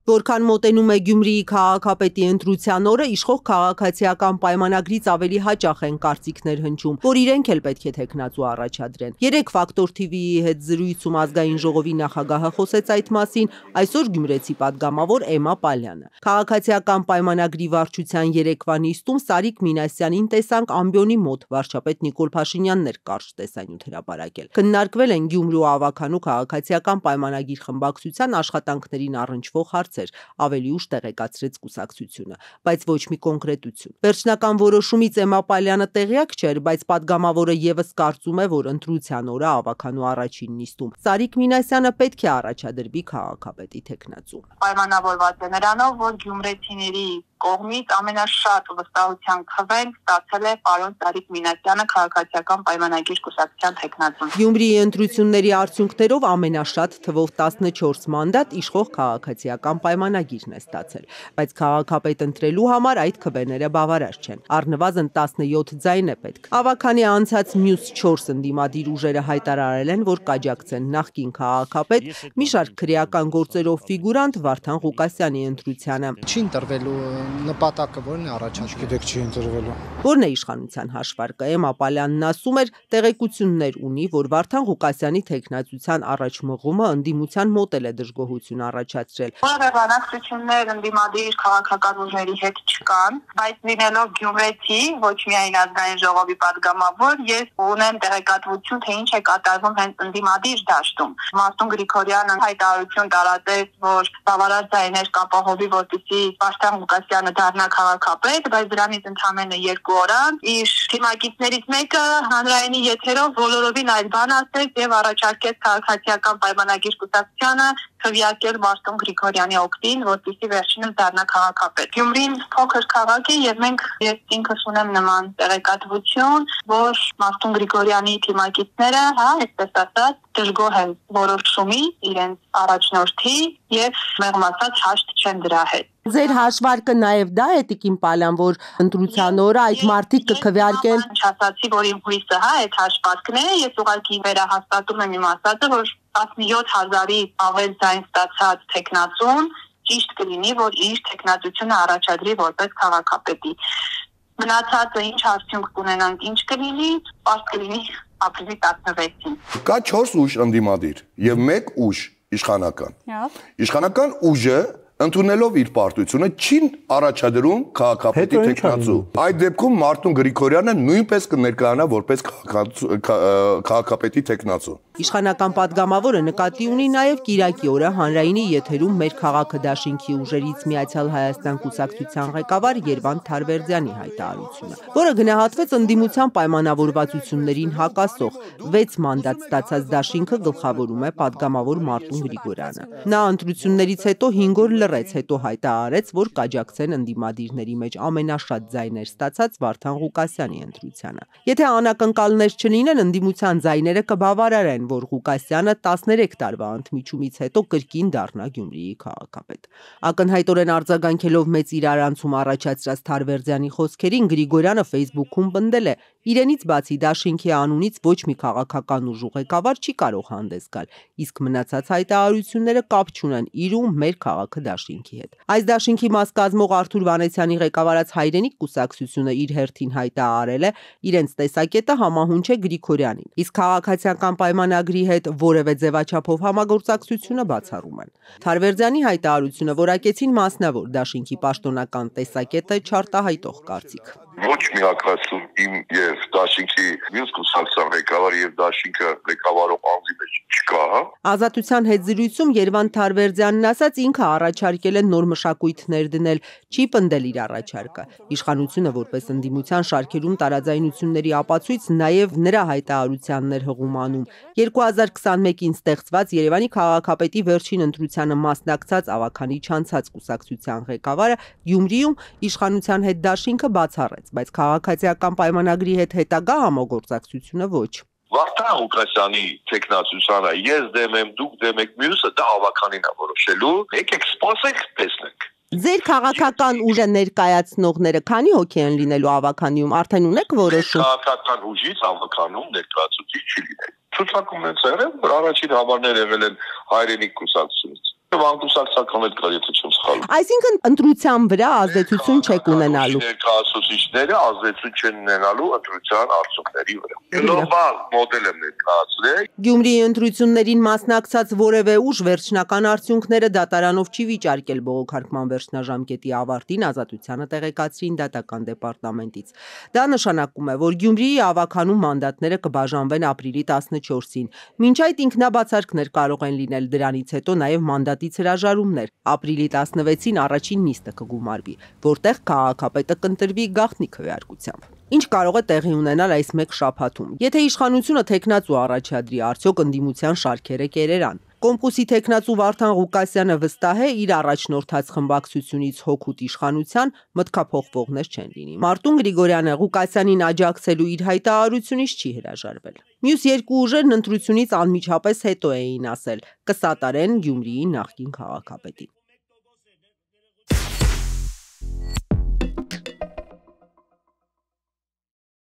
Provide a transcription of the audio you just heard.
Որքան մոտենում է Գյումրիի քաղաքապետի ընտրության օրը, իշխող քաղաքացիական պայմանագրից ավելի հաճախ են կարծիքներ հնչում, որ իրենք էլ պետք է թեկնածու առաջադրեն։ Երեկ Ֆակտոր TV-ի հետ զրույցում ազգային ժողովի նախագահը խոսեց այդ մասին, այսօր գյումրեցի պատգամավոր Էմմա Պալյանը։ Քաղաքացիական պայմանագրի վարչության երեկվա նիստում Սարիկ Մինասյանին տեսանք ամբիոնի մոտ, վարչապետ Նիկոլ Փաշինյանն էր կարճ տեսանյութ հրապարակել։ Քննարկվել են Գյումրու ավագանու քաղաքացիական պայմանագիր խմբակցության աշխատանքներին առնչվող հարցեր, ավելի ուշ տեղեկացրեց կուսակցությունը, բայց ոչ մի կոնկրետություն։ Վերջնական որոշումից Էմմա Պալյանը տեղյակ չէր, բայց պատգամավորը եւս կարծում է, որ ընտրության օրը ավագանու առաջին նիստում Սարիկ Մինասյանը պետք է առաջադրվի քաղաքապետի թեկնածու։ Պայմանավորված է նրանով, որ գյումրեցիների կողմից ամենաշատ վստահության քվեն ստացել է պարոն Սարիկ Մինասյանը քաղաքացիական պայմանագիր կուսակցության թեկնածուն։ Գյումրիի ընտրությունների արդյունքներով ամենաշատ թվով 14 մանդատ իշխող քաղաքացիական պայմանագիրն է ստացել, բայց քաղաքապետ ընտրելու համար այդ քվեները բավարար չեն։ Առնվազն 17 ձայն է պետք։ Ավագանի անցած մյուս 4 ընդդիմադիր ուժերը հայտարարել են, որ կաջակցեն նախկին քաղաքապետ, մի շարք քրեական գործերով ֆիգուրանտ Վարդան Ղուկասյանի ընտրությանը։ Չի ընտրվելու նպատակը որն է առաջացել։ Գիտեք չի ընտրվելու։ Որն է իշխանության հաշվարկը։ Էմմա Պալյանն ասում էր, տեղեկություններ ունի, որ Վարդան Ղուկասյանի թեկնածության առաջ մղումը ընդդիմության մոտ է դժգոհություն առաջացրել։ Որևէ բանակցություններ ընդդիմադիր քաղաքական ուժերի հետ չկան, բայց լինելով գյումրեցի, ոչ միայն ազգային ժողովի պատգամավոր, ես ունեմ տեղեկատվություն, թե ինչ է կատարվում հենց ընդդիմադիր դաշտում։ Մարտուն Գրիգորյանը հայտարարություն տարածեց, որ բավարար ձայներ կապահովի, որպեսզի Վարդան Ղուկասյանը դառնա քաղաքապետ, բայց դրանից ընդամենը 2 օր անց իր թիմակիցներից մեկը հանրայինի եթերով բոլորովին այլ բան ասեց եւ առաջարկեց քաղաքացիական պայմանագիր կուսակցությանը քվեարկել Մարտուն Գրիգորյանի օգտին, որպեսզի վերջինս դառնա քաղաքապետ։ Գյումրին փոքր քաղաք է եւ ես ինքս ունեմ նման տեղեկատվություն, որ Մարտուն Գրիգորյանի թիմակիցները, այսպես ասած, դժգոհ են որոշումի իրենց առաջնորդի եւ մեղմ ասած հաշտ չեն դրա հետ։ Ձեր հաշվարկը նաեւ դա է Տիկին Պալյան, որ ընտրության օրը այդ մարդիկ կքվեարկեն։ Ասացի, որ իմ հույսը այդ հաշվարկն է, ես ուղղակի վերահաստատում եմ իմ ասածը, որ 17000-ից ավել ձայն ստացած թեկնածուն ճիշտ կլինի, որ իր թեկնածությունը առաջադրի որպես քաղաքապետի։ Մնացածը ինչ արդյունք կունենանք, ինչ կլինի, պարզ կլինի ապրիլի 16-ին։ Կա 4 ուժ ընդդիմադիր եւ 1 ուժ իշխանական։ Իշխանական ուժը ընդունելով իր պարտությունը չի առաջադրում քաղաքապետի թեկնածու։ Այդ դեպքում Մարտուն Գրիգորյանը նույնպես կներկայանա որպես քաղաքապետի թեկնածու։ Իշխանական պատգամավորը նկատի ունի նաև Կիրակի օրը հանրայինի եթերում մեր քաղաքը դաշինքի ուժերից Միացյալ Հայաստան կուսակցության ղեկավար Երվանդ Թարվերդյանի հայտարարությունը, որը գնահատվեց ընդդիմության պայմանավորվածություններին հակասող 6 մանդատ ստացած դաշինքը գլխավորում է պատգամավոր Մարտուն Գրիգորյանը։ Նա ընտրություններից հետո 5 օր լռեց, հետո հայտարարեց, որ կաջակցեն ընդդիմադիրների մեջ ամենաշատ ձայներ ստացած Վարդան Ղուկասյանի ընտրությանը։ Եթե անակնկալներ չլինեն, ընդդիմության ձայները կբավարարեն, որ Ղուկասյանը 13 տարվա ընդմիջումից հետո կրկին դառնա Գյումրիի քաղաքապետ։ Ակնհայտորեն արձագանքելով մեծ իրարանցում առաջացրած Թարվերդյանի խոսքերին Գրիգորյանը Facebook-ում պնդել է. իրենից բացի դաշինքի անունից ոչ մի քաղաքական ուժ ու ղեկավար չի կարող հանդես գալ, իսկ մնացած հայտարարությունները կապ չունեն իր ու մեր քաղաքը դաշինքի հետ։ Այս դաշինքի մաս կազմող Արթուր Վանեցյանի ղեկավարած Հայրենիք կուսակցությունը իր հերթին հայտարարել է իրենց տեսակետը համահունչ է Գրիգորյանին, իսկ քաղաքացիական պայմանագրի հետ որևէ ձևաչափով համագործակցությունը բացառում են։ Թարվերդյանի հայտարարությունը որակեցին մասնավոր դաշինքի պաշտոնական տեսակետը չարտահայտող կարծիք։ Ոչ միակացում իմ եւ դաշինքի մյուս կուսակցության ղեկավար եւ դաշինքը ղեկավարող անձի մեջ չկա։ Ազատության հետ զրույցում Երվանդ Թարվերդյանն ասաց ինքը առաջարկել է նոր մշակույթներ դնել, չի պնդել իր առաջարկը։ Իշխանությունը որպես ընդդիմության շարքերում տարաձայնությունների ապացույց նաև նրա հայտարարությանն էր հղում անում։ 2021-ին ստեղծված Երևանի քաղաքապետի վերջին ընտրությանը մասնակցած ավագանի չանցած կուսակցության ղեկավարը Գյումրիում իշխանության հետ դաշինքը բացառեց, բայց քաղաքացիական պայմանագրի հետ հետագա համագործակցությունը ոչ։ Վարդան Ղուկասյանի թեկնածությանը ես դեմ եմ, դուք դեմ եք, մյուսը դա ավականին է որոշելու։ Եկեք սպասենք, տեսնենք։ Ձեր քաղաքական ուժը ներկայացնողները քանի հոգի են լինելու ավականիում, արդեն ունեք որոշում։ Քաղաքական ուժից ավականում ներկայացուցիչ չի լինել։ Ցուցակումն են եղել, որ առաջին համարներ եղել են Հայրենիք կուսակցությունից։ Անկուսակցական հետ կար եթե չեմ սխալվում։ Այսինքն ընտրության վրա ազդեցություն չեք ունենալու։ Ներկայացուցիչները ազդեցություն չեն ունենալու ընտրության արդյունքների վրա։ Գլոբալ մոդել եմ ներկայացրել։ Գյումրիի ընտրություններին մասնակցած որևէ ուժ վերջնական արդյունքները դատարանով չի վիճարկել բողոքարկման վերջնաժամկետի ավարտին ազատությանը տեղեկացրին դատական դեպարտամենտից։ Դա նշանակում է, որ Գյումրիի ավագանու մանդատները կբաժանվեն ապրիլի 14-ին։ Մինչ այդ ինքնաբացարկներ կարող են լինել, դրանից հետո նաև մանդատից հրաժարումներ։ Ապրիլի 16-ին առաջին նիստը կգումարվի, որտեղ քաղաքապետը կընտրվի գաղտնի քվեարկությամբ։ Ինչ կարող է տեղի ունենալ այս մեկ շաբաթում։ Եթե իշխանությունը թեկնածու առաջադրի, արդյոք ընդդիմության շարքերը կերերան։ Կոմկուսի թեկնածու Վարդան Ղուկասյանը վստահ է, իր առաջնորդած խմբակցությունից հօգուտ իշխանության մտքափոխվողներ չեն լինի։ Մարտուն Գրիգորյանը Ղուկասյանին աջակցելու իր հայտարարությունից չի հրաժարվել։ Մյուս երկու ուժերն ընտրությունից անմիջապես հետո էին ասել՝ կսատարեն Գյումրիի նախկին քաղաքապետին։